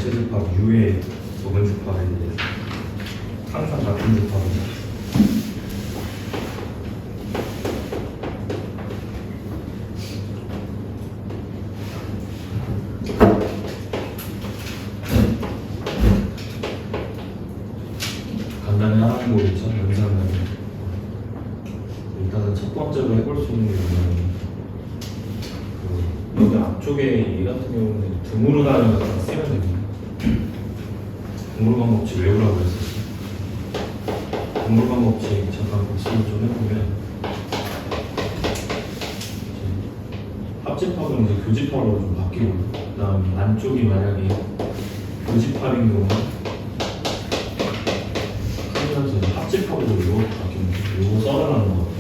전체 집합 U의 부분 집합에 대해서 항상 같은 집합입니다. 간단히 하는 거겠죠, 연산은. 일단은 첫 번째로 해볼 수 있는 경우는 여기 앞쪽에 이 같은 경우는 등으로 나누는 거 쓰면 됩니다. 등으로 간 법칙 외우라고 했었어요. 등으로 간 법칙 잠깐 복습을 좀 해보면 합집합은 이제 교집합으로 좀 바뀌고, 그 다음 안쪽이 만약에 교집합인 경우는 합집합으로 이렇게 바뀝니다. 이거 써라라는 것 같아요.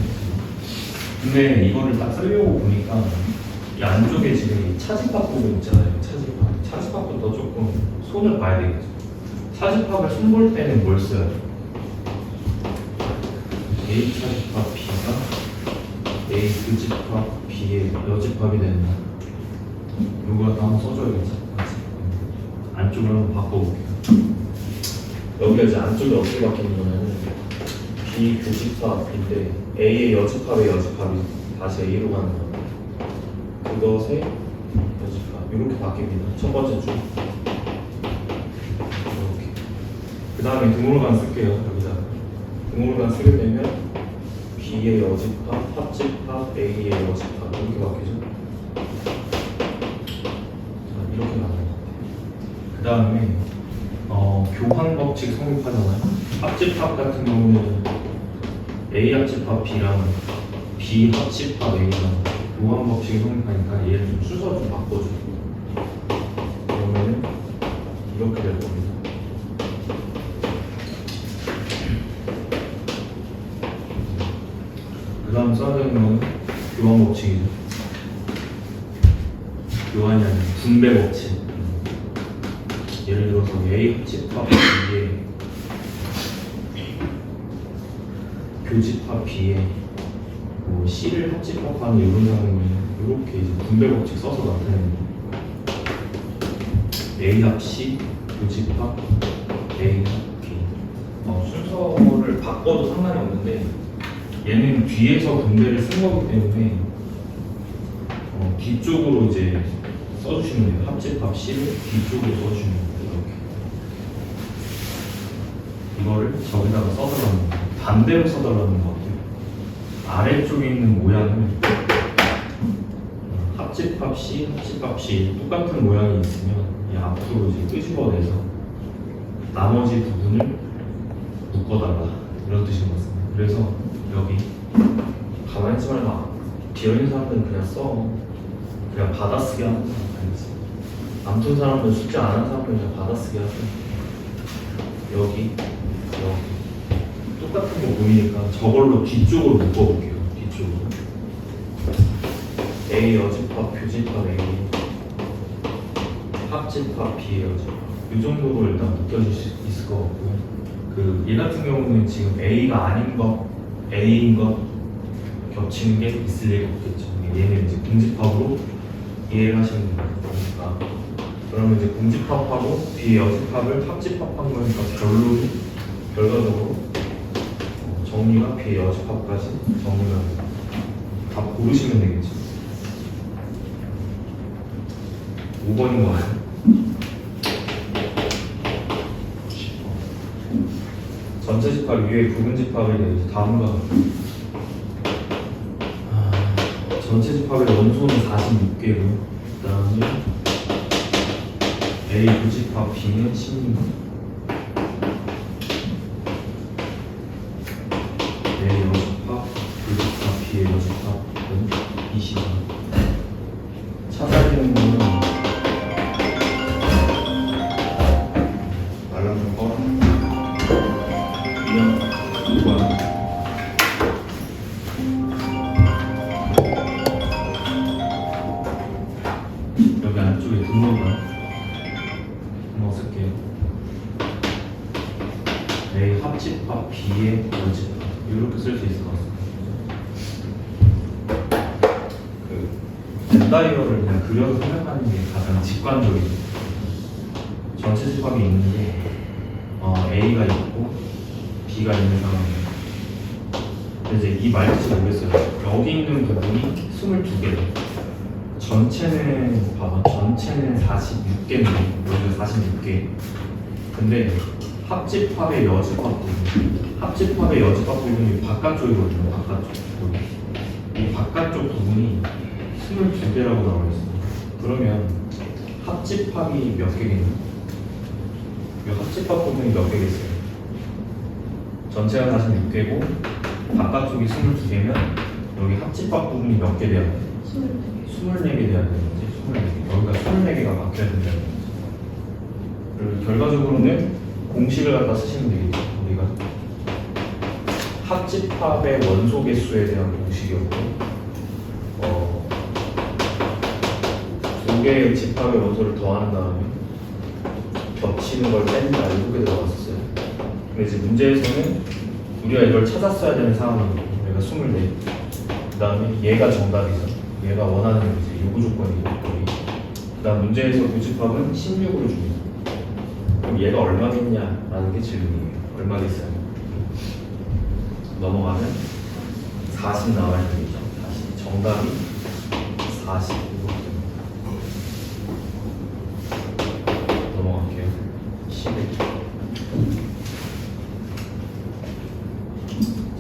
근데 이거를 딱 쓰려고 보니까 이 안쪽에 지금 이 차집합 부분 있잖아요. 차집합부터 조금 손을 봐야 되겠죠. 차집합을 손 볼 때는 뭘 써야 돼요? A 차집합 B가 A 교집합 B의 여집합이 된다. 이거 한번 써줘야겠죠. 안쪽을 한번 바꿔볼게요. 여기가 이제 안쪽이 어떻게 바뀌냐면은 B 교집합인데 A의 여집합의 여집합이 다시 A로 가는 거예요. 그것의 여집합 이렇게 바뀝니다. 첫 번째 줄 이렇게. 그 다음에 등호로만 쓸게요. 여기다 등호로만 쓰게 되면 B의 여집합, 합집합, A의 여집합 이렇게 바뀌죠. 자, 이렇게 나오는 것 같아요. 그 다음에 교환 법칙 성립하잖아요. 합집합 같은 경우는 A 합집합 B랑 B 합집합 A랑 교환 법칙이 성립하니까 얘를 좀 순서 좀 바꿔줘. 그러면은 이렇게 될 겁니다. 그 다음 써야 되는 건 교환 법칙이죠. 교환이 아니라 분배 법칙. 예를 들어서 A 합집합 B에 교집합 B에 뭐 C를 합집합하는 이런 상황이면 이렇게 이제 분배 법칙 써서 나타내는 거예요. A 합 C, 교집합 A 합 B. 순서를 바꿔도 상관이 없는데 얘는 뒤에서 분배를 쓴 거기 때문에 뒤쪽으로 이제 써주시면 돼요. 합집합 C를 뒤쪽으로 써주시면 돼요. 이거를 저기다가 써달라는 거예요. 반대로 써달라는 것 같아요. 아래쪽에 있는 모양을 합집합 C, 합집합 C 똑같은 모양이 있으면 이 앞으로 이제 끄집어내서 나머지 부분을 묶어달라 이런 뜻인 것 같습니다. 그래서 여기 가만히 있지 말고 비어있는 사람들은 그냥 써. 그냥 받아쓰기 하는 사람 알겠어요. 아무튼 사람들은 숙제 안 하는 사람들은 그냥 받아쓰기 하세요. 여기 똑같은 거 보이니까 저걸로 뒤쪽으로 묶어볼게요. 뒤쪽으로 A 여집합, 교집합 A 합집합 B 여집합 이 정도로 일단 묶여줄 수 있을 것 같고요. 얘 같은 경우는 지금 A가 아닌 것, A인 것 겹치는 게 있을 리가 없겠죠. 얘는 이제 공집합으로 이해를 하시면 되니까 그러면 이제 공집합하고 B의 여집합을 합집합한 거니까 결과적으로 정리가 B의 여집합까지 정리가 다 고르시면 되겠죠. 5번인 거 같아요. 10번. 전체 집합 위에 부분 집합에 대해서 다음과 전체 집합의 원소는 46개고요. 그 다음에 A 교집합 B는 16. A 여집합, 교집합 B의 여집합은 20. 찾아야 되는 거는 알람 좀 꺼라. 그냥 2번. 여기 안쪽에 등록을 한번 쓸게요. A 합집합 B의 여집합 이렇게 쓸 수 있을 것 같습니다. 그 벤다이어를 그냥 그려서 생각하는 게 가장 직관적이에요. 전체 집합이 있는데 A가 있고 B가 있는 상황이에요. 이제 이 말인지 모르겠어요. 여기 있는 부분이 22개예요. 전체는 봐봐. 전체는 46개인데 여기가 46개. 근데 합집합의 여집합 부분, 합집합의 여집합 부분이 바깥쪽이거든요. 바깥쪽. 이 바깥쪽 부분이 22개라고 나와 있어요. 그러면 합집합이 몇 개겠니? 이 합집합 부분이 몇 개겠어요? 전체가 46개고 바깥쪽이 22개면 여기 합집합 부분이 몇 개 돼야 돼? 24개 돼야 되는 거지. 24개. 여기가 24개가 바뀌어야 된다는 거지. 그리고 결과적으로는 공식을 갖다 쓰시면 되겠죠. 우리가 합집합의 원소 개수에 대한 공식이었고 두 개의 집합의 원소를 더한 다음에 겹치는 걸 뺀다 이렇게 들어갔었어요. 근데 이제 문제에서는 우리가 이걸 찾았어야 되는 상황이고 얘가 24. 그 다음에 얘가 정답이죠. 얘가 원하는 이제 요구 조건이고 그 다음 문제에서 교집합은 16으로 줍니다. 그럼 얘가 얼마겠냐라는 게 질문이에요. 얼마겠어요? 넘어가면 40 나와야 되겠죠. 다시 정답이 40. 넘어갈게요. 11.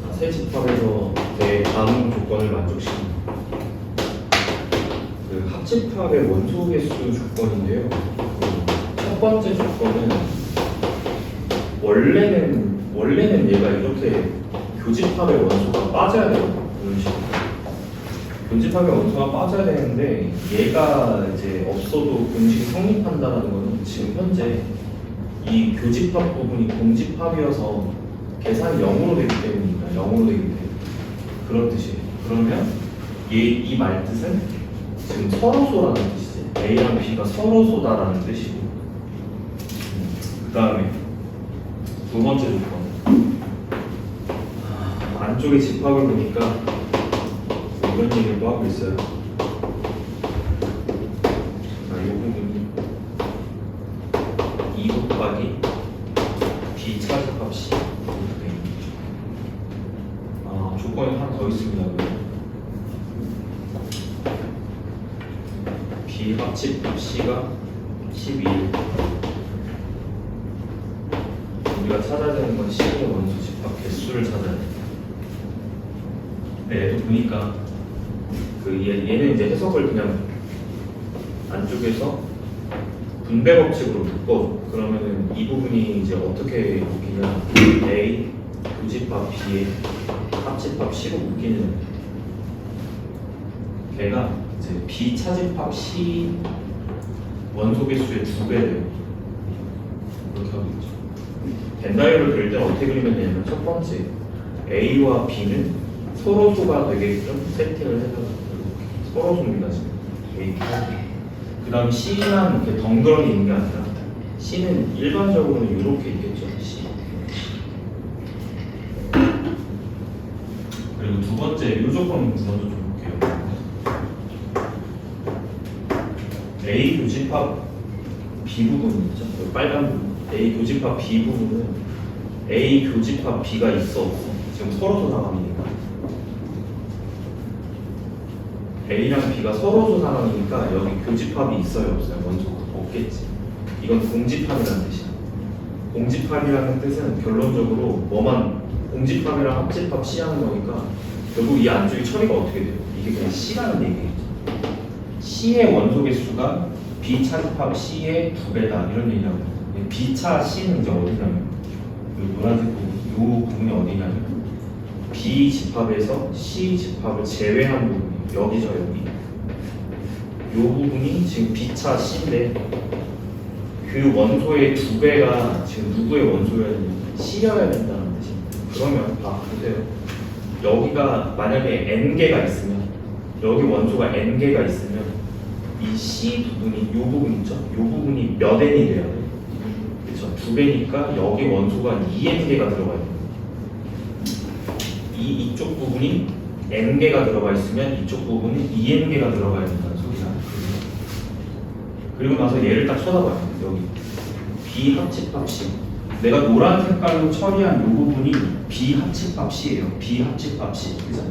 자, 세 집합에서 다음 조건을 만족시킵니다. 그 합집합의 원소 개수 조건인데요. 첫 번째 조건은 원래는 얘가 이렇게 교집합의 원소가 빠져야 돼요. 이런 식으로. 교집합의 원소가 빠져야 되는데 얘가 이제 없어도 공식이 성립한다라는 거는 지금 현재 이 교집합 부분이 공집합이어서 계산이 0으로 되기 때문입니다. 0으로 되기 때문에 그런 뜻이에요. 그러면 이 말 뜻은 지금 서로소라는 뜻이지. A랑 B가 서로소다라는 뜻이고 그 다음에 두 번째 조건 안쪽에 집합을 보니까 이런 얘기를 또 하고 있어요. 이 부분이 2 곱하기 B 차집합 C 조건이 하나 더 있습니다. B 합집합 C가 12. 우리가 찾아야 되는 건 C의 원소 집합 개수를 찾아야 돼. 근데 얘도 보니까 얘는 이제 해석을 그냥 안쪽에서 분배 법칙으로 묶어. 그러면은 이 부분이 이제 어떻게 묶이냐? A 교집합 B에 합집합 C로 묶이는 걔가 이제 B 차집합 C 원소 개수의 2배래요. 이렇게 하고 있죠. 벤다이어를 그릴 때는 어떻게 그리면 되냐면 첫 번째 A와 B는 서로소가 되게끔 세팅을 해서 서로소입니다 지금. A. 그 다음 C만 이렇게 덩그러니 있는 게 아니라 C는 일반적으로는 이렇게 있겠죠. C. 그리고 두 번째 이 조건 먼저 좀 볼게요. A 교집합 B 부분 있죠. 빨간 부분. A 교집합 B 부분은 A 교집합 B가 있어 없어. 지금 서로소 상황이니까 A랑 B가 서로소 상황이니까 여기 교집합이 있어요 없어요? 원소가 없겠지. 이건 공집합이라는 뜻이야. 공집합이라는 뜻은 결론적으로 공집합이랑 합집합 C 하는 거니까 결국 이 안쪽에 처리가 어떻게 돼요? 이게 그냥 C라는 얘기겠죠. C의 원소 개수가 B 차집합 C의 2배다 이런 얘기라고 해요. B 차 C는 이제 어디냐면 이 노란색 부분, 이 부분이 어디냐면 B 집합에서 C 집합을 제외한 부분이 여기죠 여기. 이 부분이 지금 B 차 C인데 그 원소의 2배가 지금 누구의 원소여야 되냐? C여야 된다는 뜻입니다. 그러면 보세요. 여기가 만약에 N개가 있으면 여기 원소가 N개가 있으면 이 C 부분이 이 부분 있죠? 이 부분이 몇 N이 돼야 돼요? 그렇죠? 2배니까 여기 원소가 2N개가 들어가야 돼요. 이쪽 부분이 N개가 들어가 있으면 이쪽 부분이 2N개가 들어가야 된다는 소리야. 그리고 나서 얘를 딱 쳐다봐요. 여기 비합집합식. 내가 노란 색깔로 처리한 이 부분이 비합집합식이에요. 비합집합식. 그죠?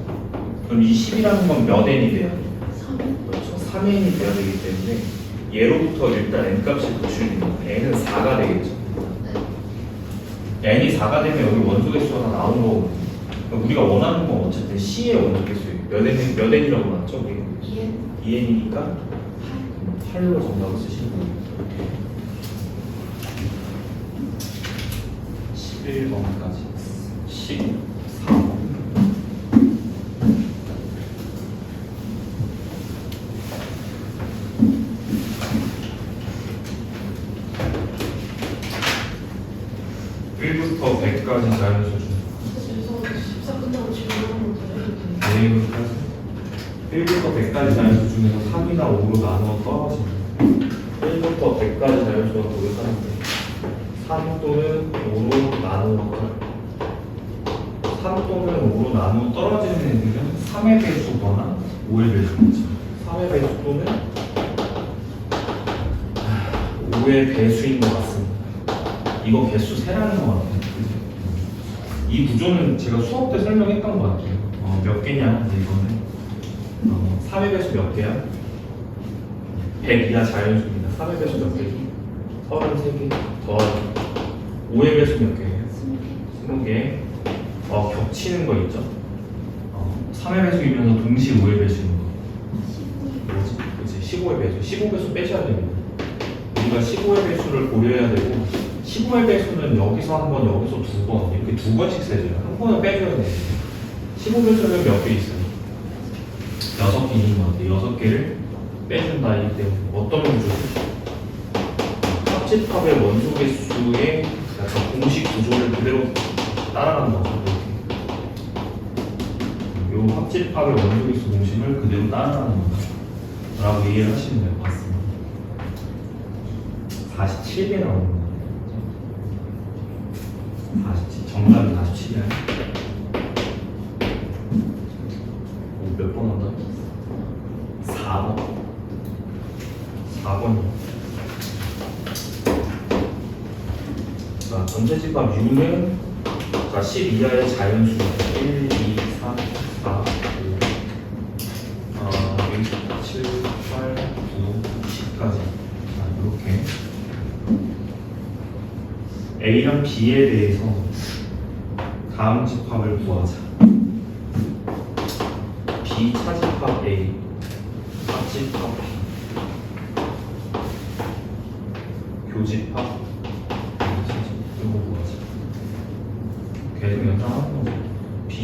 그럼 이 10이라는 건 몇 n이 돼요? 3. 그렇죠. 3n이 돼야 되기 때문에 얘로부터 일단 n값을 도출해야 됩니다. n은 4가 되겠죠. n이 4가 되면 여기 원소 개수가 다 나오는 거거든요. 그러니까 우리가 원하는 건 어쨌든 C의 원소 개수예요. 몇 n이라고 나왔죠? 2n이니까 8로 정답을 쓰시는 거예요. 11번까지 14번. 부터 100까지 자연수 중. 그래서 14 끝나고 질문하는 거 해도 돼요? 1부터 100까지 자연수 중에서 3이나 5로 나누어 떨어집니다. 1부터 100까지 자연수가 도입하는데 3 또는 5로 나누어 3 또는 5로 나누어 떨어지는 애들은 3의 배수거나 5의 배수겠죠. 3의 배수 또는 5의 배수인 것 같습니다. 이거 개수 세라는 것 같아요. 이 구조는 제가 수업 때 설명했던 것 같아요. 몇 개냐 이거는 3의 배수 몇 개야? 100 이하 자연수입니다. 3의 배수 몇 개지? 33개 더 5의 배수 몇 개예요? 20개. 겹치는 거 있죠? 3의 배수이면서 동시에 5의 배수인 거 뭐지? 그치? 15의 배수 15배수 빼셔야 됩니다. 우리가 15의 배수를 고려해야 되고 15의 배수는 여기서 한 번, 여기서 두 번 이렇게 두 번씩 세줘요. 한 번은 빼줘야 돼요. 15배수는 몇 개 있어요? 6개 있는 것 같아요. 6개를 빼준다 이기 때문에 어떤 구조죠? 합집합의 원소 개수의 약간 공식 구조를 그대로 따라가는 거죠. 이 합집합의 원소 개수 공식을 그대로 따라가는 거라고 이해를 하시면 될 것 같습니다. 47개 나오는 거예요. 47, 정답이 47이야. 몇 번 한다? 4번. 4번이요. 자, 전체집합 U는 자, 10 이하의 자연수 1, 2, 3, 4, 5, 6, 7, 8, 9, 10까지. 자, 이렇게 A랑 B에 대해서 다음 집합을 구하자. B 차집합 A, 합집합 B, 교집합 이거 구하자. 계속 연상하는 거죠. B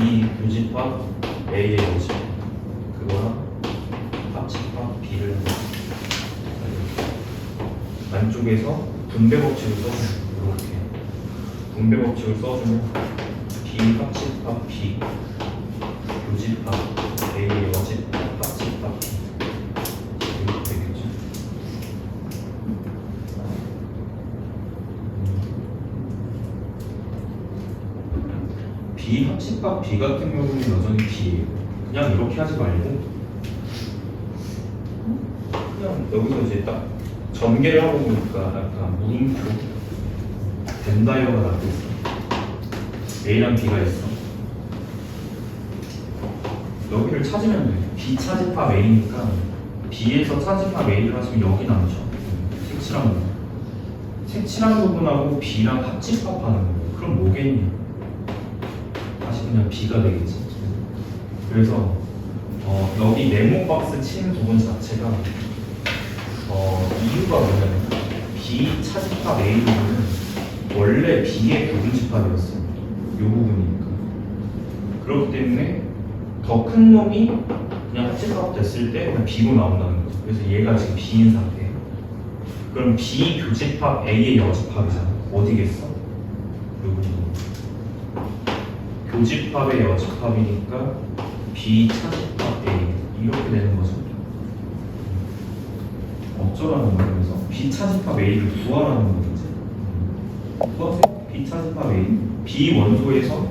교집합 A의 여집 그거랑 합집합 B를 안쪽에서 분배 법칙을 써주면 이렇게 분배 법칙을 써주면 B 합집합 B 교집합 A의 여집합 합집합 B 이렇게 되겠죠. B 합집합 B 같은 경우는 여전히 B예요. 그냥 이렇게 하지 말고 그냥 여기서 이제 딱 전개를 하고 보니까 약간 물음표 벤다이어가 나고 있어. A랑 B가 있어. 여기를 찾으면 돼. B 차집합 A니까 B에서 차집합 A를 하시면 여기 남죠. 색칠한 부분. 색칠한 부분하고 B랑 합집합하는 거예요. 그럼 뭐겠니? 다시 그냥 B가 되겠지. 그래서 여기 네모 박스 치는 부분 자체가 이유가 뭐냐면 B 차집합 A 부분은 원래 B의 부분집합이었어요. 이 부분이니까. 그렇기 때문에 더 큰 놈이 그냥 합집합 됐을 때 그냥 B로 나온다는 거죠. 그래서 얘가 지금 B인 상태예요. 그럼 B 교집합 A의 여집합이잖아. 어디겠어? 이 부분. 교집합의 여집합이니까 B 차집합 A 이렇게 되는 거죠. 어쩌라는 거예요? 그래서 B 차집합 A를 구하라는 거지. 구하세요. B 차집합 A. B 원소에서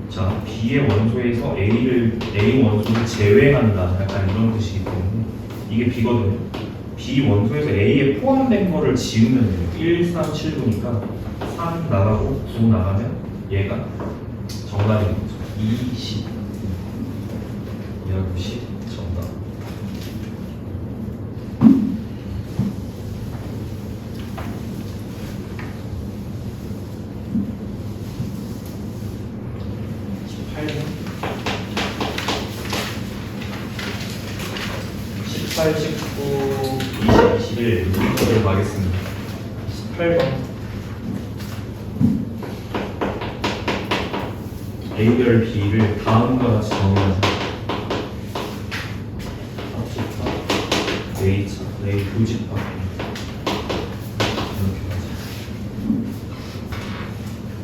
자 B의 원소에서 A 원소를 제외한다. 약간 이런 뜻이기 때문에 이게 B거든요. B 원소에서 A에 포함된 거를 지우면 돼요. 1, 3, 7구니까 3 나가고 9 나가면 얘가 정답인 거죠. 20. 얘가 90 정답. (18) 19, 20, 21 문제를 가겠습니다. 18번 A별 B를 다음과 같이 정의하자. 합집합 A차, A 교집합 이렇게 하자.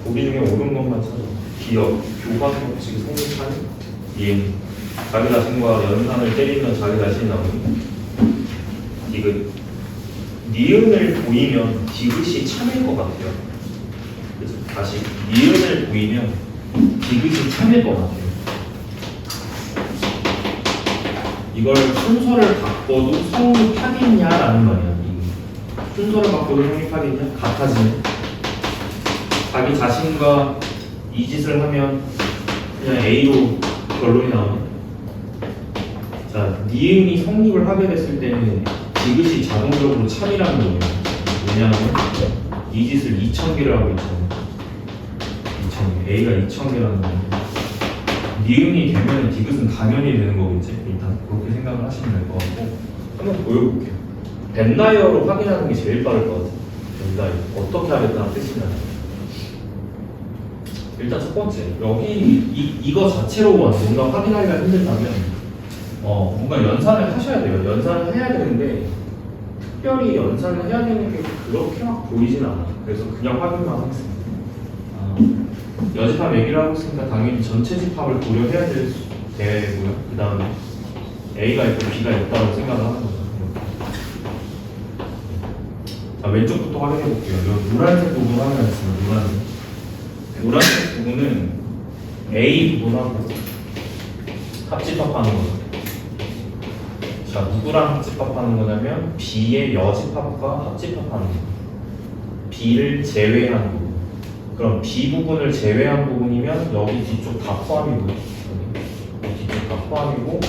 보기 중에 옳은 것만 찾아. 기억, 교과 법칙이 성립한 이행. 자기 자신과 연산을 때리면 자기 자신이 나오니 디귿. 니은을 보이면 디귿이 참일 것 같아요. 그래서 다시 니은을 보이면 디귿이 참일 것 같아요. 이걸 순서를 바꿔도 성립하겠냐라는 말이야. 순서를 바꿔도 성립하겠냐? 같아지는. 자기 자신과 이 짓을 하면 그냥 A로 결론이 나오네. 자, 니은이 성립을 하게 됐을 때는 디귿이 자동적으로 참이라는 거예요. 왜냐하면 이 짓을 2000개를 하고 있잖아요. 2000개. A가 2000개라는 거예요. 니은이 되면 디귿은 당연히 되는 거겠지. 일단 그렇게 생각을 하시면 될 것 같고 한번 보여볼게요. 벤다이어로 확인하는 게 제일 빠를 것 같아요. 벤다이어. 어떻게 하겠다는 뜻이냐. 일단 첫 번째, 여기 이거 자체로 뭔가 확인하기가 힘들다면 뭔가 연산을 하셔야 돼요. 연산을 해야 되는데 특별히 연산을 해야 되는 게 그렇게 막 보이진 않아요. 그래서 그냥 확인만 하겠습니다. 여집합 얘기를 하고 있으니까 당연히 전체 집합을 고려해야 되고요. 그 다음에 A가 있고 B가 있다고 생각을 하는 거죠. 자, 왼쪽부터 확인해 볼게요. 이 노란색 부분 확인하겠습니다. 노란색 부분은 A 부분하고 합집합하는 거죠. 자, 누구랑 합집합하는 거냐면 B의 여집합과 합집합하는 거. B를 제외한 부분. 그럼 B 부분을 제외한 부분이면 여기 뒤쪽 다 포함이고요. 여기 뒤쪽 다 포함이고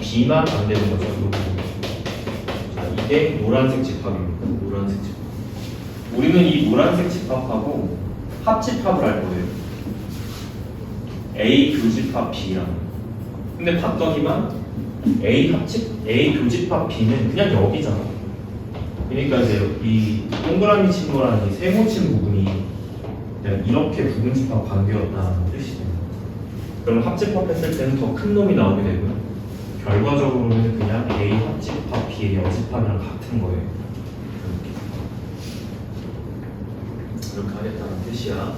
B만 안 되는 거죠. 이 부분. 자, 이게 노란색 집합입니다. 노란색 집합. 우리는 이 노란색 집합하고 합집합을 할 거예요. A 교집합 B랑. 근데 봤더니만 A 교집합 B는 그냥 여기잖아. 그러니까 이제 이 동그라미 친 거랑 이 세모 친 부분이 그냥 이렇게 부분집합 관계였다는 뜻이 됩니다. 그럼 합집합했을 때는 더 큰 놈이 나오게 되고요. 결과적으로는 그냥 A 합집합 B의 여집합이랑 같은 거예요. 이렇게 하겠다는 뜻이야.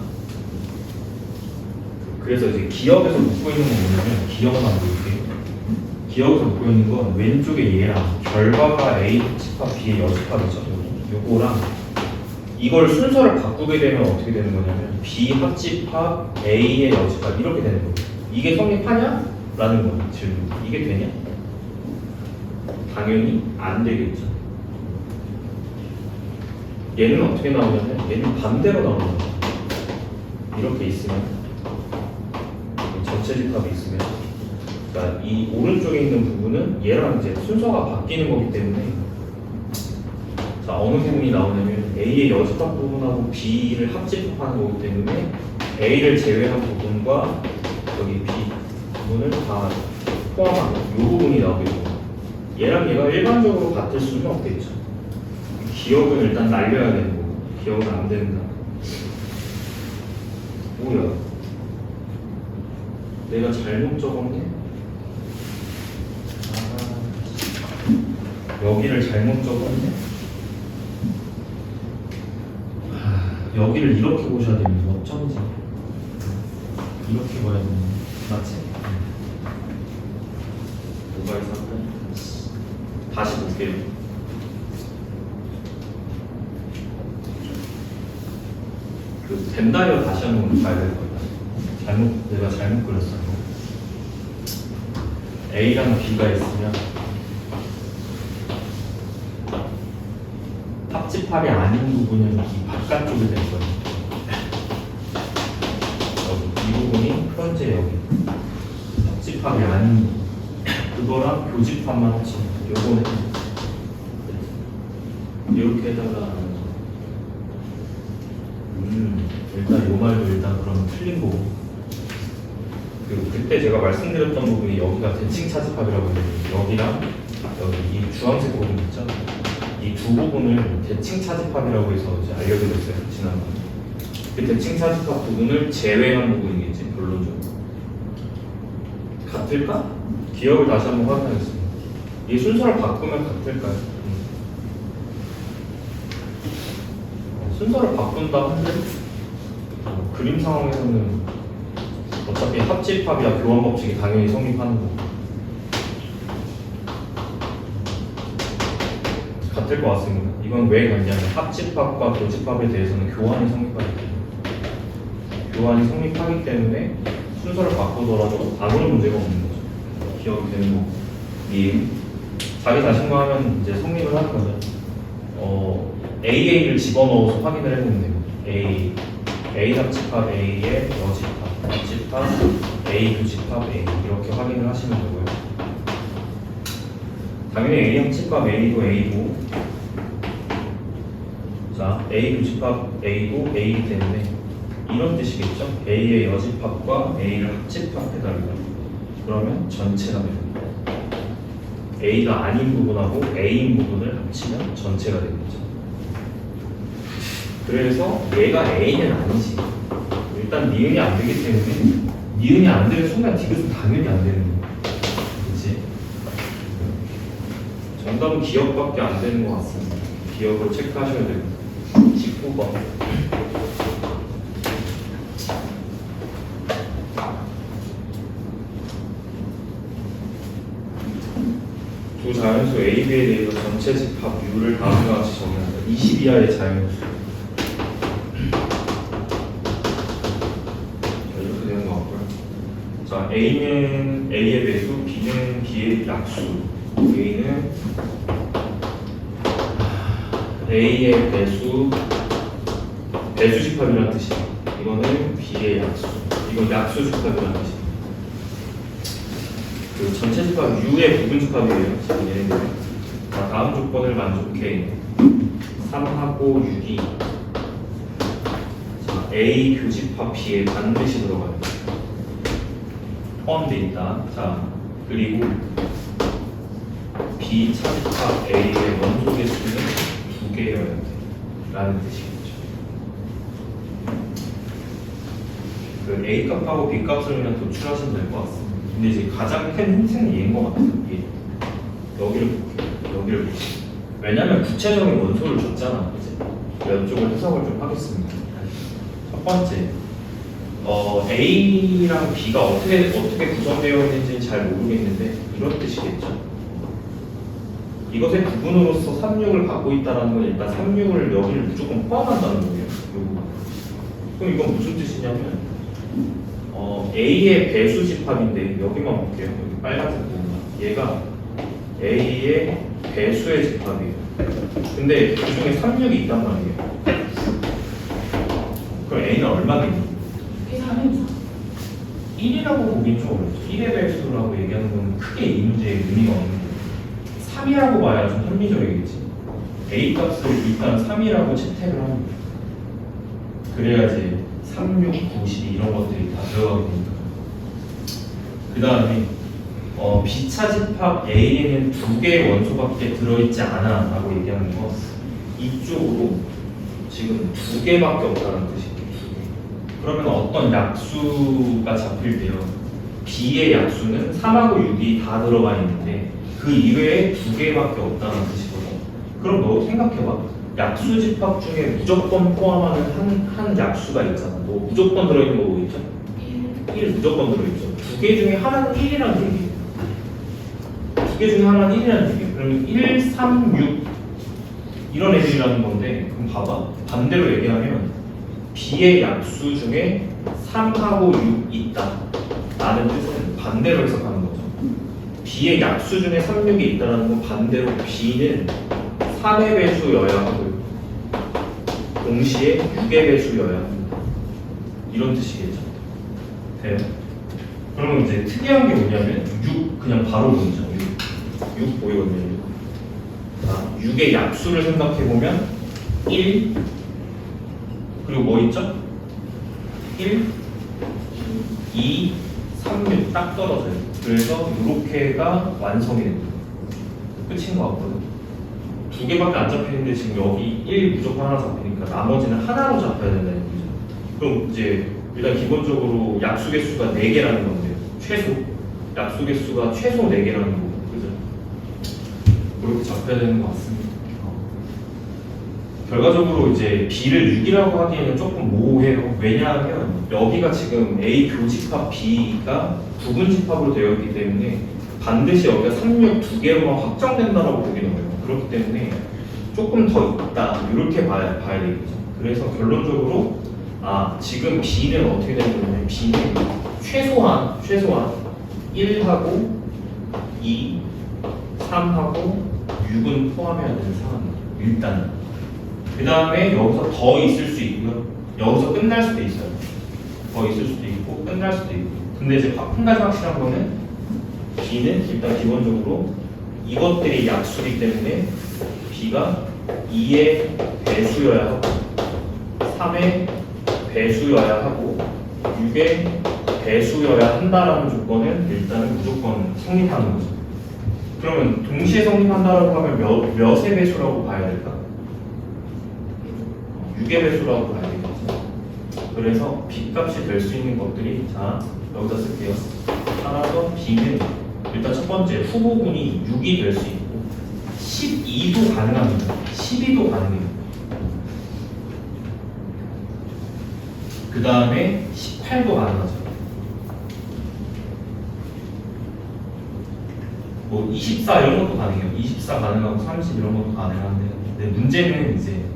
그래서 이제 기억에서 묶고 있는 건 뭐냐면 기억만 보일게요. 기억에서 묶고 있는 건 왼쪽에 얘랑 결과가 A 합집합 B의 여집합이죠. 요거랑 이걸 순서를 바꾸게 되면 어떻게 되는 거냐면 B 합집합 A의 여집합 이렇게 되는 거예요. 이게 성립하냐? 라는 거예요. 질문. 이게 되냐? 당연히 안 되겠죠. 얘는 어떻게 나오냐면 얘는 반대로 나오는 거예요. 이렇게 있으면 전체 집합이 있으면 그러니까 이 오른쪽에 있는 부분은 얘랑 이제 순서가 바뀌는 거기 때문에 자 어느 부분이 나오냐면 A의 여집합 부분하고 B를 합집합하는 거기 때문에 A를 제외한 부분과 여기 B 부분을 다 포함한 이 부분이 나오게 됩니다. 얘랑 얘가 일반적으로 같을 수는 없겠죠. 기억은 일단 날려야 되는 거고 기억은 안 된다. 뭐야? 내가 잘못 적었네? 여기를 잘못 적었네? 여기를 이렇게 보셔야 됩니다. 어쩐지 이렇게 봐야 되는 맞지? 뭐가 있었나? 다시 볼게요. 그 벤다이어 다시 한번 봐야 될 것 같아요. 내가 잘못 그렸어요. A랑 B가 있으면 합집합이 아닌 부분은 이 바깥쪽이 될 거예요. 여기 이 부분이 현재 여기 합집합이 아닌 부분. 그거랑 교집합만 하시면 돼요. 요거는 이렇게 해다가 일단 요 말도 일단 그러면 틀린 거고 그때 제가 말씀드렸던 부분이 여기가 대칭 차집합이라고 했는데 여기랑 여기 이 주황색 부분 있죠? 이 두 부분을 대칭 차집합이라고 해서 이제 알려드렸어요 지난번에. 그 대칭 차집합 부분을 제외한 부분이겠지 결론적으로. 같을까? 기억을 다시 한번 확인하겠습니다. 이 순서를 바꾸면 같을까요? 순서를 바꾼다 한들 그림 상황에서는 어차피 합집합이야 교환 법칙이 당연히 성립하는 거고 같을 것 같습니다. 이건 왜 같냐면 합집합과 교집합에 대해서는 교환이 성립하기 때문에 교환이 성립하기 때문에 순서를 바꾸더라도 아무런 문제가 없는 거죠. 기억이 되는 거고 이 자기 자신과 하면 이제 성립을 하는 거죠. AA를 집어넣어서 확인을 해보면 돼요. A 합집합 A의 여집합, 합집합 A 교집합 A 이렇게 확인을 하시면 되고요. 당연히 A 합집합 A도 A고 자 A 교집합 A도 A이기 때문에 이런 뜻이겠죠? A의 여집합과 A를 합집합해달라. 그러면 전체가 됩니다. A가 아닌 부분하고 A인 부분을 합치면 전체가 되겠죠. 그래서 얘가 A는 아니지. 일단 니은이 안 되기 때문에 니은이 안 되는 순간 디귿은 당연히 안 되는 거야. 그치? 정답은 기억밖에 안 되는 것 같습니다. 기억으로 체크하셔야 됩니다. 19번. 두 자연수 A, B에 대해서 전체 집합 U를 다음과 같이 정의한다. 20 이하의 자연수. 이렇게 되는 것 같고요. 자, A는 A의 배수, B는 B의 약수. A는 A의 배수, 배수 집합이라는 뜻이에요. 이거는 B의 약수. 이건 약수 집합이라는 뜻이에요. 그 전체 집합 U의 부분 집합이에요. 지금 얘네들. 자, 다음 조건을 만족해. 3하고 6이 자, A 교집합 B에 반드시 들어가요. 포함되어 있다. 자, 그리고 B 차집합 A의 원소 개수는 2개여야 돼. 라는 뜻이겠죠. 그 A 값하고 B 값을 그냥 도출하시면 될 것 같습니다. 근데 이제 가장 큰 힌트는 얘인 것 같아요. 여기를 볼게요. 여기를 볼게요. 왜냐면 구체적인 원소를 줬잖아. 그치? 이쪽을 해석을 좀 하겠습니다. 첫 번째, A랑 B가 어떻게 구성되어 있는지는 잘 모르겠는데 이런 뜻이겠죠. 이것의 부분으로서 36을 갖고 있다는 건 일단 36을 여기를 무조건 포함한다는 거예요. 그럼 이건 무슨 뜻이냐면 A의 배수 집합인데 여기만 볼게요. 여기 빨간색 부분. 얘가 A의 배수의 집합이에요. 근데 그 중에 36이 있단 말이에요. 그럼 A는 얼마겠니? 1이라고 보긴 좀 어렵죠. 1의 배수라고 얘기하는 건 크게 이 문제에 의미가 없는 거예요. 3이라고 봐야 좀 합리적이겠지. A 값을 일단 3이라고 채택을 하는 거예요. 그래야지 3, 6, 9, 12 이런 것들이 다 들어가게 됩니다. 그 다음에 B차집합 A에는 2개의 원소밖에 들어있지 않아 라고 얘기하는 거 이쪽으로 지금 2개밖에 없다는 뜻이에요. 2개. 그러면 어떤 약수가 잡힐 때요 B의 약수는 3하고 6이 다 들어가 있는데 그 이외에 2개밖에 없다는 뜻이거든. 그럼 너 생각해봐. 약수 집합 중에 무조건 포함하는 한 약수가 있잖아. 뭐 무조건 들어있는 거 뭐 있죠? 1 무조건 들어있죠. 2개 중에 하나는 1이라는 얘기예요. 2개 중에 하나는 1이라는 얘기예요. 그러면 1, 3, 6 이런 애들이라는 건데 그럼 봐봐. 반대로 얘기하면 B의 약수 중에 3하고 6 있다 라는 뜻은 반대로 해석하는 거죠. B의 약수 중에 3, 6이 있다는 건 반대로 B는 3의 배수여야 하고요. 동시에 6의 배수여야 합니다. 이런 뜻이겠죠. 돼요? 그러면 이제 특이한 게 뭐냐면 6 그냥 바로 보이죠. 6 보이거든요. 자, 6의 약수를 생각해보면 1 그리고 뭐 있죠? 1, 2, 3, 6 딱 떨어져요. 그래서 이렇게가 완성이 됩니다. 끝인 것 같거든요. 두 개밖에 안 잡히는데 지금 여기 1 무조건 하나 잡히니까 나머지는 하나로 잡혀야 된다는 거죠. 그럼 이제 일단 기본적으로 약수 개수가 4개라는 건데요. 최소 약수 개수가 최소 4개라는 거고, 그죠? 그렇게 잡혀야 되는 것 같습니다. 결과적으로 이제 B를 6이라고 하기에는 조금 모호해요. 왜냐하면 여기가 지금 A 교집합 B가 부분 집합으로 되어 있기 때문에 반드시 여기가 3, 6 두 개로만 확정된다라고 보기는 어려워요. 그렇기 때문에 조금 더 있다 이렇게 봐야 되겠죠. 그래서 결론적으로 지금 B는 어떻게 되는 거냐면 B는 최소한 1하고 2, 3하고 6은 포함해야 되는 상황이에요. 일단 그 다음에 여기서 더 있을 수 있고요. 여기서 끝날 수도 있어요. 더 있을 수도 있고 끝날 수도 있고. 근데 이제 한 가지 확실한 거는 B는 일단 기본적으로 이것들이 약수이기 때문에 B가 2의 배수여야 하고 3의 배수여야 하고 6의 배수여야 한다라는 조건은 일단은 무조건 성립하는 거죠. 그러면 동시에 성립한다라고 하면 몇의 배수라고 봐야 될까? 6의 배수라고 봐야 되겠죠. 그래서 B값이 될 수 있는 것들이 여기다 쓸게요. 따라서 B는 일단 첫 번째 후보군이 6이 될 수 있고 12도 가능합니다. 12도 가능해요. 그 다음에 18도 가능하죠. 뭐 24 이런 것도 가능해요. 24 가능하고 30 이런 것도 가능한데, 근데 문제는 이제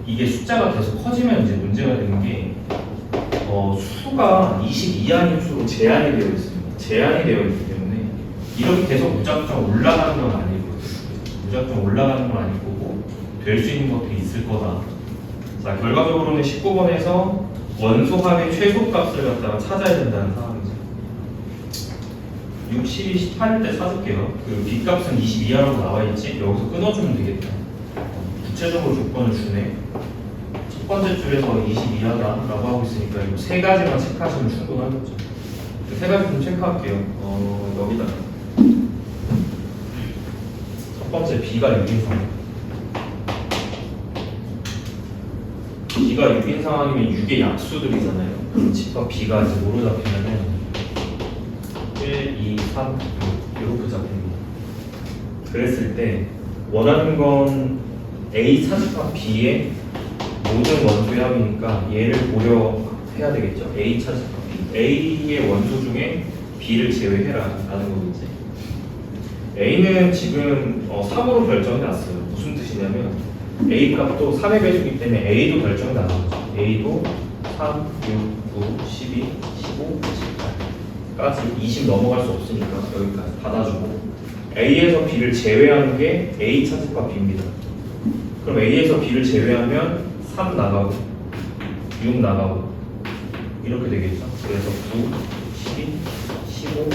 이게 숫자가 계속 커지면 이제 문제가 되는 게 수가 20 이하인 수로 제한이 되어 있습니다. 제한이 되어 있기 때문에 이렇게 계속 무작정 올라가는 건 아니고, 무작정 올라가는 건 아닐 거고 될 수 있는 것들이 있을 거다. 자, 결과적으로는 19번에서 원소합의 최소값을 갖다가 찾아야 된다는 상황이죠. 6, 12, 18일 때 찾을게요. 그 B값은 20 이하라고 나와있지? 여기서 끊어주면 되겠다. 구체적으로 조건을 주네. 첫 번째 줄에서 20 이하다라고 하고 있으니까 이거 세 가지만 체크하시면 충분하겠죠. 세 가지 좀 체크할게요. 여기다가 첫 번째 B가 6인 상황. B가 6인 상황이면 6의 약수들이잖아요. 그럼 집합 B가 이제 뭐로 잡히냐면 1, 2, 3, 6 이렇게 잡힙니다. 그랬을 때 원하는 건 A 차집합 B의 모든 원소의 합이니까 얘를 고려해야 되겠죠. A 차집합 B. A의 원소 중에 B를 제외해라 라는 거겠지. A는 지금 3으로 결정이 났어요. 무슨 뜻이냐면 A 값도 3의 배수이기 때문에 A도 결정이 나는 거죠. A도 3, 6, 9, 12, 15, 18까지 20 넘어갈 수 없으니까 여기까지 받아주고, A에서 B를 제외하는 게 A 차집합 B입니다. 그럼 A에서 B를 제외하면 3 나가고 6 나가고 이렇게 되겠죠. 그래서 9, 12, 15,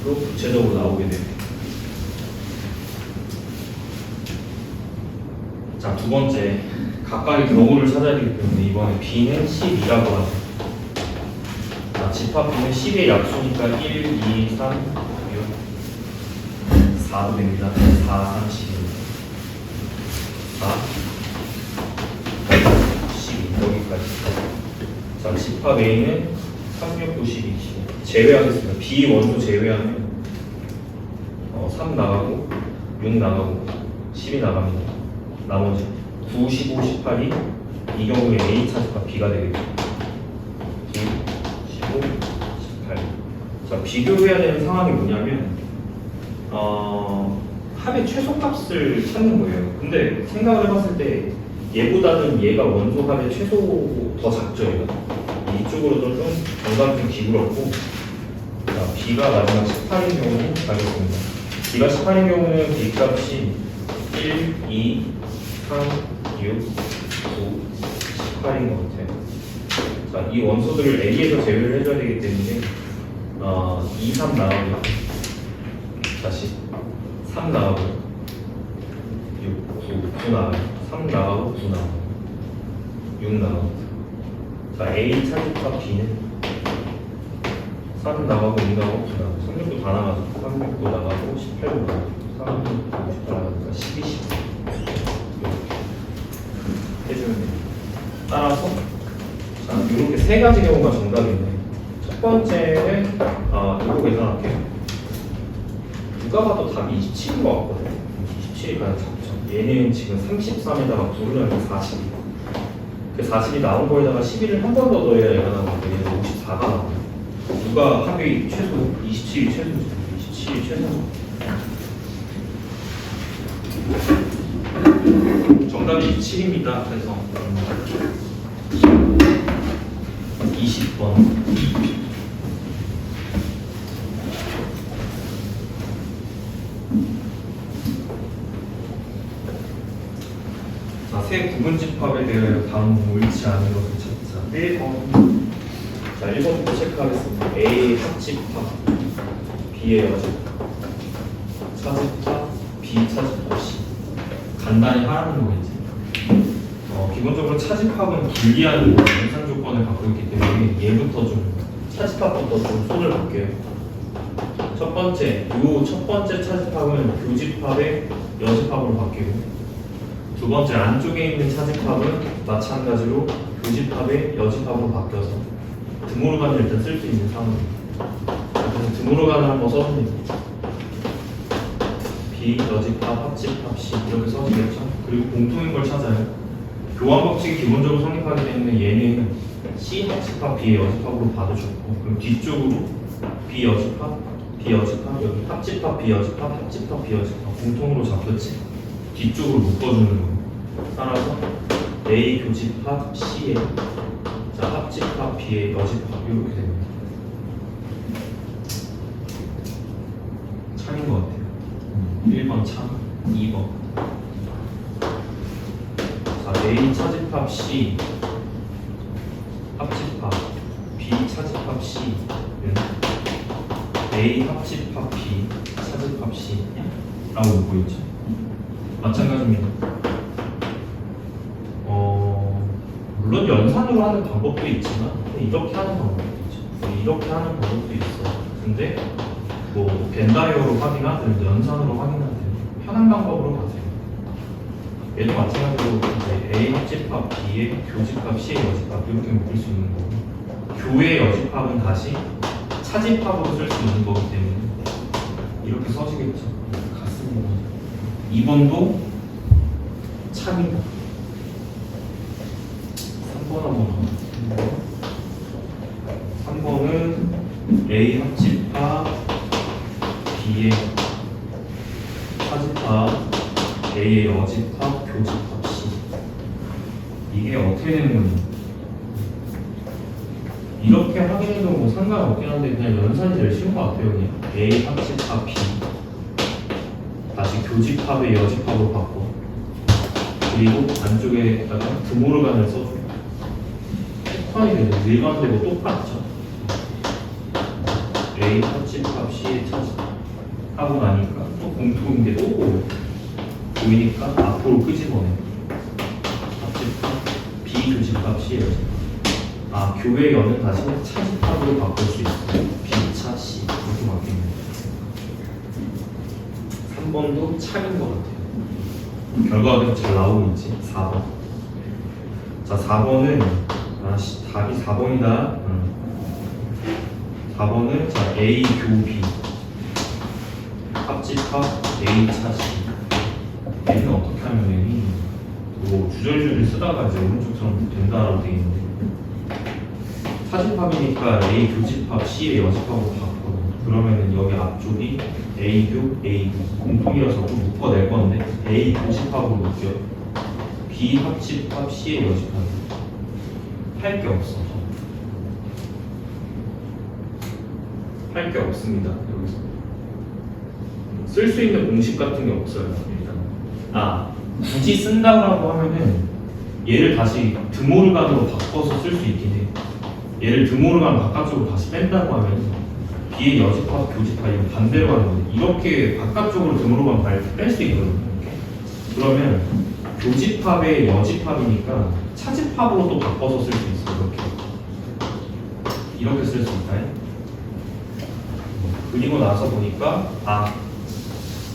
18로 구체적으로 나오게 됩니다. 자, 두 번째, 각각의 경우를 찾아야 되기 때문에 이번에 B는 12라고 하죠. 자, 집합 B는 10의 약수니까 1, 2, 3, 6, 4도 됩니다. 4, 3, 12. 4, 12 여기까지. 자, 집합 A는 3, 6, 9, 12, 15 제외하겠습니다. B 원소 제외하면 3 나가고 6 나가고 10이 나갑니다. 나머지 9, 15, 18이 이 경우에 A 차집합 B가 되겠죠. 9, 15, 18. 자, 비교해야 되는 상황이 뭐냐면 합의 최소값을 찾는 거예요. 근데 생각을 해봤을 때 얘보다는 얘가 원소 합의 최소 더 작죠. 얘가 이쪽으로도 좀 정답이 좀 기울었고, 자, B가 마지막 18인 경우는 가겠습니다. B가 18인 경우는 B값이 1, 2, 3, 6, 18인 것 같아요. 자, 이 원소들을 A에서 제외를 해줘야 되기 때문에 2, 3 나오고요. 다시 3 나오고 6, 9 나와요. 3 나가고 9 나와요. 6 나가고. 자, A 차집합 B는 3 나가고 2 나가고 9 나가고 36도 다 나가죠. 36도 나가고 18도 나가고 36도 18도 나가니까 12, 10 해주면 돼요. 따라서 자, 이렇게 세 가지 경우가 정답이네. 첫 번째는 이거 계산할게요. 누가 봐도 답이 27인 것 같거든요. 27이 가장 작죠. 얘는 지금 33에다가 9를 하면 40. 그 40이 나온 거에다가 11을 한 번 더 넣어야 얘가 나오는데 얘는 54가 나와요. 누가 합이 최소 27이 최소죠. 27이 최소. 정답이 27입니다. 그래서 20번. 자, 세 부분집합에 대하여 다음 옳지 않은 것을 찾자. 1번. 자, 1번부터 체크하겠습니다. A 합집합, B의 여집합, 차집합, B 차집합, C. 간단히 하라는 거겠지. 기본적으로 차집합은 불리한 연산 조건을 갖고 있기 때문에 얘부터 좀 차집합부터 좀 손을 볼게요. 첫 번째 차집합은 교집합의 여집합으로 바뀌고, 두 번째 안쪽에 있는 차집합은 마찬가지로 교집합의 여집합으로 바뀌어서 드모르간을 일단 쓸 수 있는 상황입니다. 그래서 드모르간을 한번 써줍니다. B 여집합 합집합 C 이렇게 써지겠죠. 그리고 공통인 걸 찾아요. 교환 법칙이 기본적으로 성립하기 때문에 얘는 C 합집합 B의 여집합으로 봐도 좋고, 그럼 뒤쪽으로 B 여집합 여기 합집합 B 여집합 합집합 B 여집합 공통으로 잡혔지. 뒤쪽으로 묶어주는 거예요. 따라서 A 교집합 C의 자 합집합 B의 여집합 이렇게 됩니다. 참인 것 같아요. 1번 참, 2번. 자, A 차집합 C 합집합 B 차집합 C는 A 합집합 B 차집합 C 라고 보이죠. 마찬가지입니다. 물론 연산으로 하는 방법도 있지만 이렇게 하는 방법도 있죠. 이렇게 하는 방법도 있어. 근데 뭐 벤다이어로 확인하든 연산으로 확인하든 편한 방법으로 가세요. 얘도 마찬가지로 이제 A 합집합 B의 교집합 C의 여집합 이렇게 묶을 수 있는 거고, 교의 여집합은 다시 차집합으로 쓸 수 있는 거기 때문에 이렇게 써지겠죠. 같습니다. 2번도 참입니다. 3번 한번 가볼게요. 3번은 A 합집합 B의 차집합 A의 여집합 교집합 C. 이게 어떻게 되는 건지 이렇게 확인해도 뭐 상관없긴 한데 그냥 연산이 제일 쉬운 것 같아요. 그냥 A 합집합 B 다시 교집합의 여집합으로 바꿔, 그리고 안쪽에다가 드모르간을 써줘. ኳ이 되죠. 일반되고 똑같죠. A 합집합 C의 차집합 하고 나니까 또 공통인 게 또 보이니까 앞으로 끄집어내. 합집합 B 교집합 C의 여집합. 교의 여는 다시 차집합으로 바꿀 수 있어요. B차 C 이렇게 바뀝니다. 3번도 참인 것 같아요. 결과가 계속 잘 나오고 있지. 4번. 자, 4번은 답이 4번이다. 4번은 자 A 교 B 합집합 A 차 C. 얘는 어떻게 하면 되니? 뭐 주절주를 쓰다가 이제 오른쪽처럼 된다라고 되어 있는데, 차집합이니까 A 교집합 C의 여집합으로 바꿔. 그러면은 여기 앞쪽이 A교, A교 공통이어서 좀 묶어낼 건데 A 교집합으로 묶여. B 합집합 C의 여집합. 할 게 없어. 할 게 없습니다. 여기서 쓸 수 있는 공식 같은 게 없어요. 일단 굳이 쓴다고 하면은 얘를 다시 드모르간으로 바꿔서 쓸 수 있긴 해. 얘를 드모르간 바깥쪽으로 다시 뺀다고 하면 B의 여집합, 교집합 이건 반대로 하는 건데 이렇게 바깥쪽으로 드모르간 뺄 수 있거든요. 이렇게. 그러면 교집합의 여집합이니까 차집합으로 또 바꿔서 쓸 수 있어. 이렇게 쓸 수 있다. 그리고 나서 보니까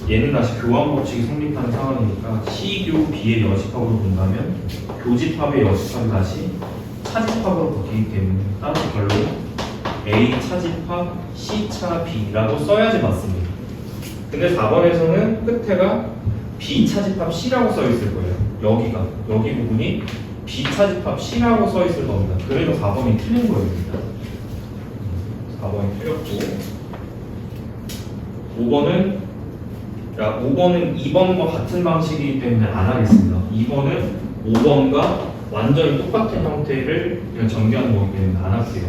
얘는 다시 교환 법칙이 성립하는 상황이니까 C교 B의 여집합으로 본다면 교집합의 여집합이 다시 차집합으로 바뀌기 때문에 따라서 결론은 A 차집합 C 차 B라고 써야지 맞습니다. 근데 4번에서는 끝에가 B 차집합 C라고 써 있을 거예요. 여기 부분이 B 차집합 C라고 써 있을 겁니다. 그래서 4번이 틀린 거예요. 일단. 4번이 틀렸고 5번은 2번과 같은 방식이기 때문에 안 하겠습니다. 2번은 5번과 완전히 똑같은 형태를 그냥 전개하는 거기 때문에 안 할게요.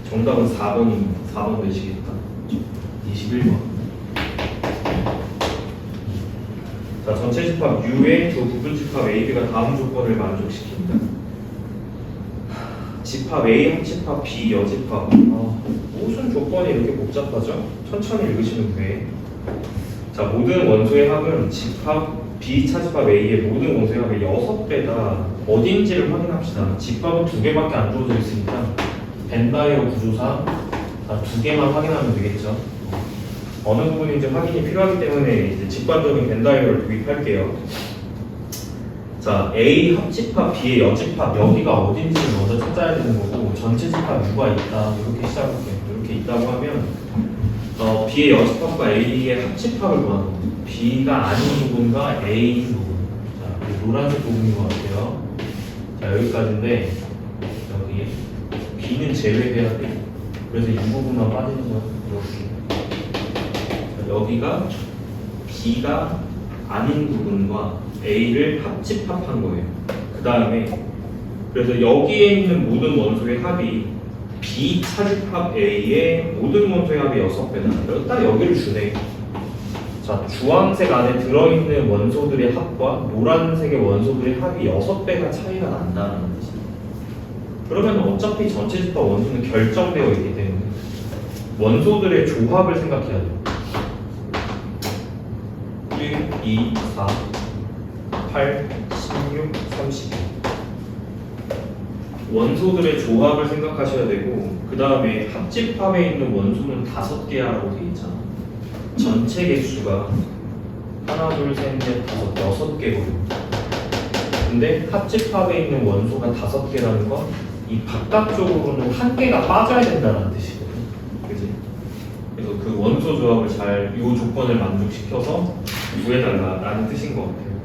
정답은 4번입니다. 4번 되시겠다. 21번. 자, 전체 집합 U의 두 부분 집합 AB가 다음 조건을 만족시킵니다. 집합 A 합집합 B 여집합. 무슨 조건이 이렇게 복잡하죠? 천천히 읽으시면 돼. 자, 모든 원소의 합은 집합 B 차집합 A의 모든 원소의 합의 6배다. 어딘지를 확인합시다. 집합은 2개밖에 안 주어져 있으니까 벤다이어 구조상 2개만 확인하면 되겠죠. 어느 부분인지 확인이 필요하기 때문에 이제 직관적인 벤다이어를 도입할게요. 자, A 합집합 B의 여집합 여기가 어딘지를 먼저 찾아야 되는 거고 전체 집합 U가 있다. 이렇게 시작할게요. 이렇게 있다고 하면 B의 여집합과 A의 합집합을 구하는 거예요. B가 아닌 부분과 A인 부분. 자, 이 노란색 부분인 것 같아요. 자, 여기까지인데 여기 B는 제외해야 돼. 그래서 이 부분만 빠지는 거야. 이렇게. 자, 여기가 B가 아닌 부분과 A를 합집합한 거예요. 그 다음에 그래서 여기에 있는 모든 원소의 합이 B 차집합 A의 모든 원소의 합이 6배다. 딱 여기를 주네. 자, 주황색 안에 들어있는 원소들의 합과 노란색의 원소들의 합이 6배가 차이가 난다는 뜻이에요. 그러면 어차피 전체 집합 원소는 결정되어 있기 때문에 원소들의 조합을 생각해야 돼요. 1, 2, 4, 8, 16, 32 원소들의 조합을 생각하셔야 되고 그 다음에 합집합에 있는 원소는 5개라고 되어 있잖아. 전체 개수가 하나, 둘, 셋, 넷, 다섯, 6개거든요. 근데 합집합에 있는 원소가 5개라는 건 이 바깥쪽으로는 1개가 빠져야 된다는 뜻이거든요. 그지? 그래서 그 원소 조합을 잘 이 조건을 만족시켜서 구해달라는 뜻인 것 같아요.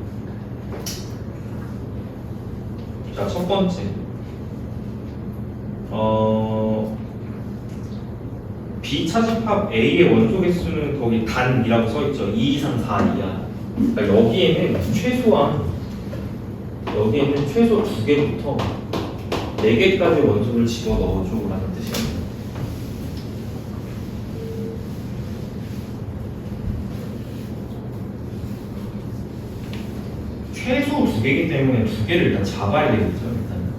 자, 첫 번째. B차집합 A의 원소 개수는 거기 단이라고 써있죠. 2, 2, 3, 4 이하. 그러니까 여기에는 최소 2개부터 4개까지 원소를 집어넣어줘 라는 뜻입니다. 최소 2개이기 때문에 2개를 일단 잡아야 되겠죠. 일단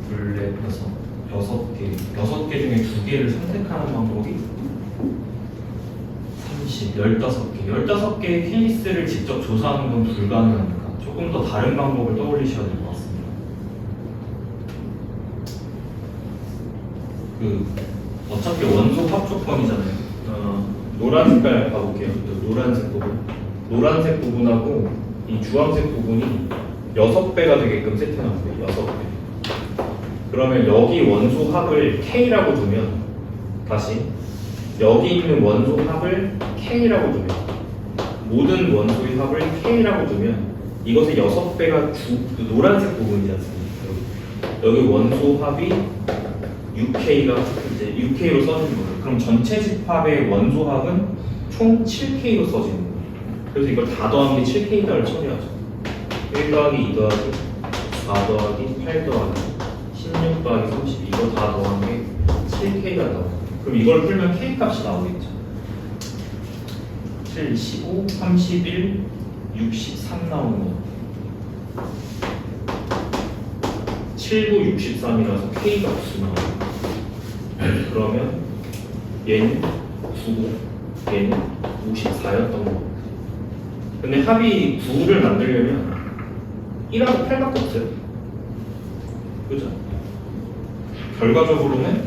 둘, 넷, 여섯 개. 6개 중에 2개를 선택하는 방법이 30, 15개. 15개의 케이스를 직접 조사하는 건 불가능합니다. 조금 더 다른 방법을 떠올리셔야 될 것 같습니다. 어차피 원소 합 조건이잖아요. 노란 색깔 봐볼게요. 노란색 부분하고 이 주황색 부분이 6배가 되게끔 세팅하면 돼요. 6배. 그러면 여기 원소 합을 K라고 두면 다시 여기 있는 원소 합을 K라고 두면 모든 원소의 합을 K라고 두면 이것의 6배가 그 노란색 부분이지 않습니까? 여기 원소 합이 UK가 이제 UK로 써지는 거예요. 그럼 전체 집합의 원소 합은 총 7K로 써지는 거예요. 그래서 이걸 다 더한 게 7K다를 처리하죠. 1 더하기 2 더하기 4 더하기 8 더하기 16 더하기 30 이거 다 더한 게 7K가 나와요. 그럼 이걸 풀면 K 값이 나오겠죠. 17, 15, 31, 63 나오는 거. 7, 9, 63이라서 K가 없이 나와요. 그러면 얘는 9고 얘는 54였던 거. 근데 합이 9를 만들려면 1하고 8밖에 없어요. 그죠? 결과적으로는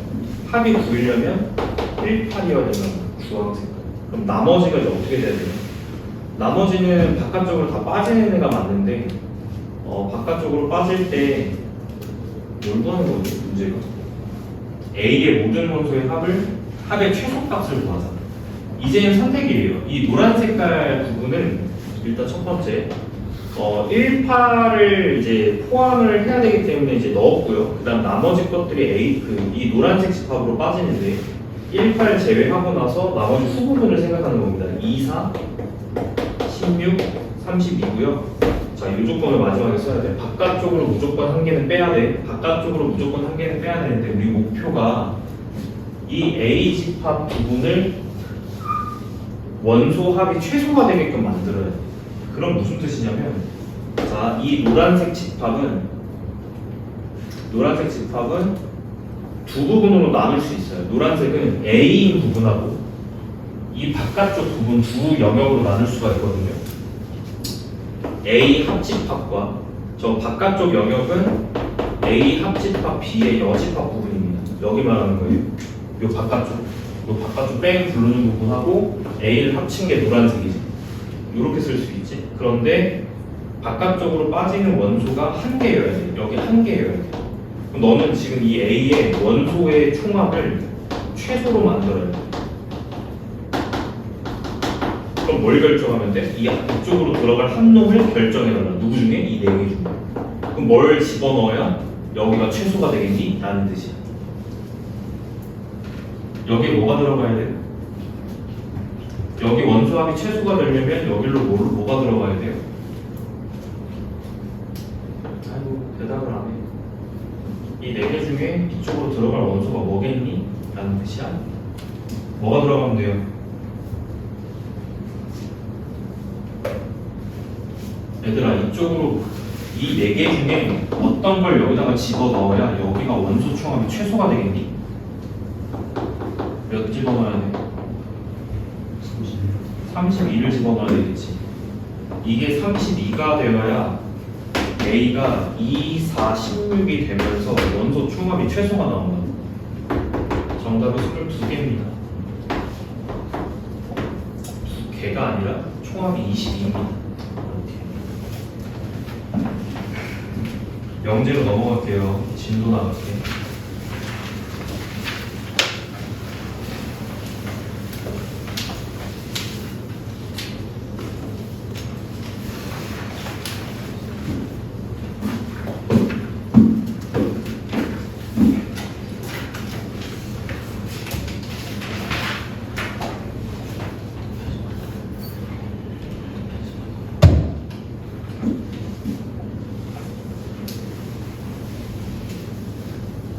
합이 9이려면 1, 8이어야 되는 주황색. 그럼 나머지가 이제 어떻게 돼야 되냐? 나머지는 바깥쪽으로 다 빠지는 애가 맞는데 바깥쪽으로 빠질 때 뭘 구하는 거지? 문제가 A의 모든 원소의 합의 최소값을 구하자. 이제는 선택이에요. 이 노란 색깔 부분은 일단 첫 번째 1, 8을 이제 포함을 해야 되기 때문에 이제 넣었고요. 그 다음 나머지 것들이 이 노란색 집합으로 빠지는데 1, 8 제외하고 나서 나머지 후부분을 생각하는 겁니다. 2, 4, 16, 32고요. 자, 이 조건을 마지막에 써야 돼. 바깥쪽으로 무조건 한 개는 빼야 돼. 바깥쪽으로 무조건 한 개는 빼야 되는데 우리 목표가 이 A 집합 부분을 원소 합이 최소화 되게끔 만들어야 돼. 그럼 무슨 뜻이냐면, 자, 이 노란색 집합은 두 부분으로 나눌 수 있어요. 노란색은 A인 부분하고 이 바깥쪽 부분 두 영역으로 나눌 수가 있거든요. A 합집합과 저 바깥쪽 영역은 A 합집합 B의 여집합 부분입니다. 여기 말하는 거예요. 요 바깥쪽 뺑 부르는 부분하고 A를 합친 게 노란색이지. 이렇게 쓸 수 있지. 그런데 바깥쪽으로 빠지는 원소가 한 개여야 돼. 여기 한 개여야 돼. 그럼 너는 지금 이 A의 원소의 총합을 최소로 만들어야 돼. 그럼 뭘 결정하면 돼? 이쪽으로 들어갈 한 놈을 결정해달라. 누구 중에? 이 네 개 중에. 그럼 뭘 집어넣어야 여기가 최소가 되겠니? 라는 뜻이야. 여기에 뭐가 들어가야 돼? 여기 원소합이 최소가 되려면 여기로 뭐가 들어가야 돼요? 아이고, 대답을 안 해. 이 네 개 중에 이쪽으로 들어갈 원소가 뭐겠니? 라는 뜻이야. 뭐가 들어가면 돼요? 얘들아, 이쪽으로 이 네 개 중에 어떤 걸 여기다가 집어넣어야 여기가 원소 총합이 최소가 되겠니? 몇 집어넣어야 돼? 32를 집어넣어야 되겠지. 이게 32가 되어야 A가 2, 4, 16이 되면서 원소 총합이 최소가 나온다. 정답은 22개입니다. 2개가 아니라 총합이 22입니다. 영재로 넘어갈게요. 진도 나갈게.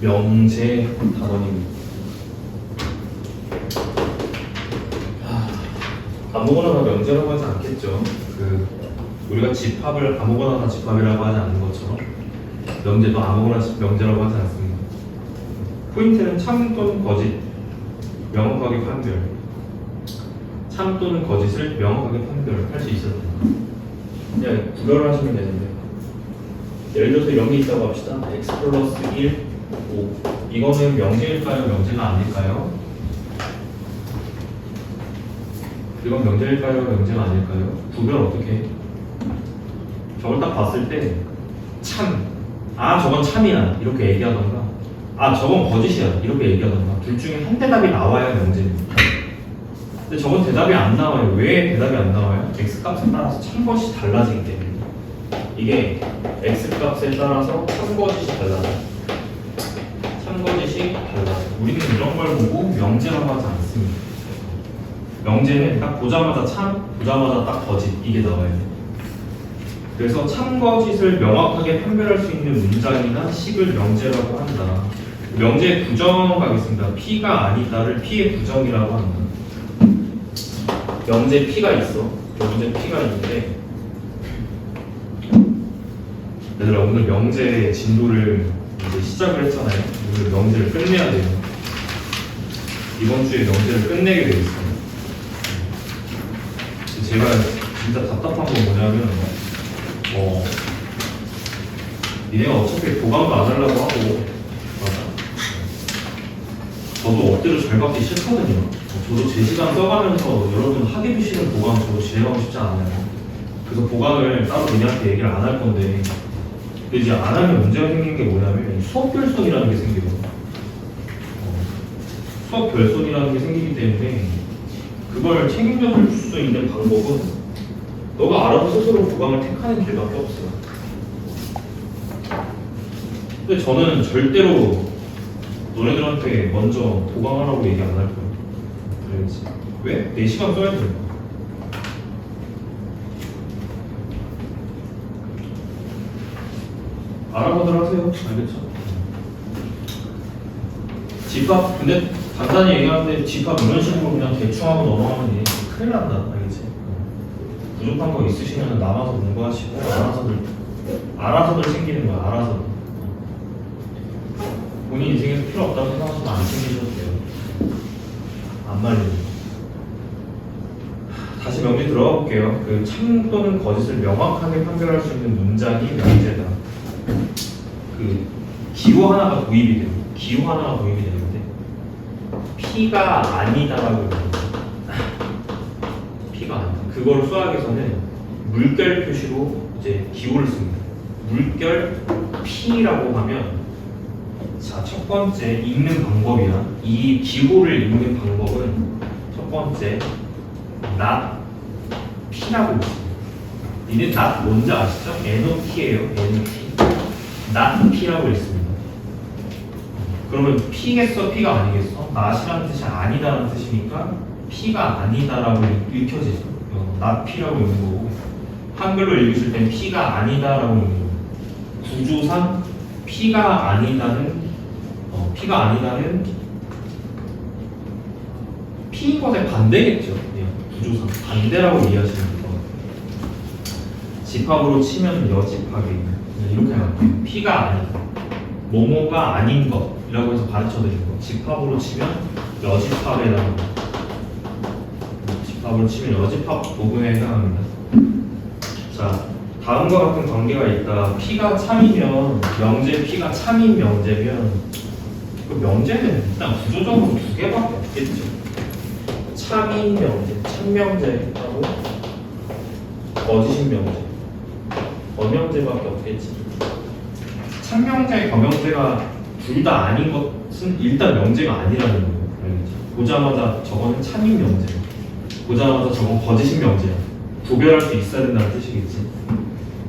명제 단원입니다. 아무거나 다 명제라고 하지 않겠죠. 우리가 집합을 아무거나 다 집합이라고 하지 않는 것처럼 명제도 아무거나 명제라고 하지 않습니다. 포인트는 참 또는 거짓, 명확하게 판별. 참 또는 거짓을 명확하게 판별할 수 있어야 됩니다. 그냥 구별을 하시면 되는데, 예를 들어서 이런 게 있다고 합시다. x 플러스 1 5. 이거는 명제일까요? 명제가 아닐까요? 이건 명제일까요? 명제가 아닐까요? 구별 어떻게 해? 저걸 딱 봤을 때 참, 저건 참이야 이렇게 얘기하던가, 저건 거짓이야 이렇게 얘기하던가, 둘 중에 한 대답이 나와야 명제입니다. 근데 저건 대답이 안 나와요. 왜 대답이 안 나와요? x값에 따라서 참것이 달라지기 때문에. 이게 x값에 따라서 참것이 달라져요. 참거짓이 달라요. 우리는 이런 걸 보고 명제라고 하지 않습니다. 명제는 딱 보자마자 참, 보자마자 딱 거짓, 이게 나와야 돼요. 그래서 참거짓을 명확하게 판별할 수 있는 문장이나 식을 명제라고 한다. 명제의 부정 가겠습니다. P가 아니다를 P의 부정이라고 한다. 명제 P가 있어. 명제 P가 있는데 얘들아 오늘 명제 진도를 이제 시작을 했잖아요. 오늘 명제를 끝내야 돼요. 이번 주에 명제를 끝내게 돼 있어요. 제가 진짜 답답한 건 뭐냐면 니네가 어차피 보강도 안 하려고 하고 맞아. 저도 억대로 잘 받기 싫거든요. 저도 제 시간 써가면서 여러분 하기 싫은 보강 저도 진행하고 싶지 않아요. 그래서 보강을 따로 니네한테 얘기를 안 할 건데 근데 이제 안 하면 문제가 생긴 게 뭐냐면 이 수업 결손이라는 게 생기거든요. 수업 결손이라는 게 생기기 때문에 그걸 책임져 줄 수 있는 방법은 너가 알아서 스스로 보강을 택하는 길밖에 없어요. 근데 저는 절대로 너네들한테 먼저 보강하라고 얘기 안 할 거예요. 그래야지. 왜? 내 시간 써야 되니까. 알아보들 하세요. 알겠죠? 집합, 근데 간단히 얘기하는데 집합 이런 식으로 그냥 대충 하고 넘어가면 얘 큰일 난다. 알겠지? 부족한 거 있으시면 남아서 공부하시고 알아서들 챙기는 거야. 알아서. 본인 인생에서 필요 없다고 생각하시면 안 챙기셔도 돼요. 안 말리는. 다시 명제 들어가 볼게요. 그 참 또는 거짓을 명확하게 판별할 수 있는 문장이 명제다. 그 기호 하나가 도입이 돼요. 기호 하나가 도입이 되는데 P가 아니다라고 얘기합니다. P가 아니다. 그걸 수학에서는 물결 표시로 이제 기호를 씁니다. 물결 P라고 하면 자, 첫 번째 읽는 방법이야. 이 기호를 읽는 방법은 첫 번째 not P라고 있습니다. 니네 not 뭔지 아시죠? NOT예요. NOT. not P라고 있습니다. 그러면 P겠어? P가 아니겠어? not이라는 뜻이 아니다라는 뜻이니까 P가 아니다라고 읽혀지죠. not P라고 읽는 거고 한글로 읽으실 땐 P가 아니다라고 읽는 거고 구조상 P가 아니다는 P인 것의 반대겠죠. 구조상 반대라고 이해하시면 돼요. 집합으로 치면 여집합이 이렇게 생각해요. P가 아니다. 뭐뭐가 아닌 것이라고 해서 가르쳐드린 거. 집합으로 치면 여집합에 해당합니다. 집합으로 치면 여집합 부분에 해당합니다. 자, 다음과 같은 관계가 있다. P가 참이면 명제 P가 참인 명제면 그 명제는 일단 구조적으로 두 개밖에 없겠죠. 참인 명제, 참명제하고 거짓인 명제, 거명제밖에 없겠지. 참명제, 거명제가 둘 다 아닌 것은 일단 명제가 아니라는 거예요. 알겠지? 보자마자 저거는 참인 명제, 보자마자 저건 거짓인 명제야. 구별할 수 있어야 된다는 뜻이겠지.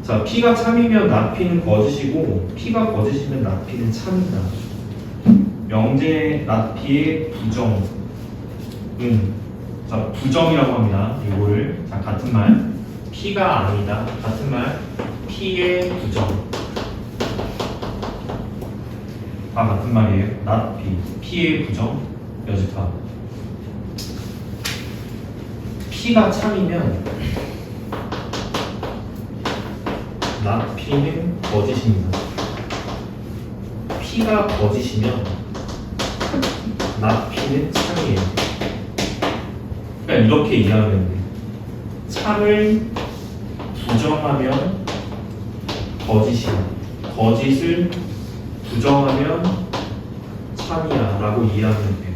자, P가 참이면 나P는 거짓이고 P가 거짓이면 나P는 참이다. 명제 나P의 부정은 자, 부정이라고 합니다. 이거를 자, 같은 말 P가 아니다. 같은 말 P의 부정 다 같은 말이에요. not P P의 부정 여집합 P가 참이면 not P는 거짓입니다. P가 거짓이면 not P는 참이에요. 그러니까 이렇게 이해하면 돼. 참을 부정하면 거짓이야. 거짓을 부정하면 참이야 라고 이해하면 돼요.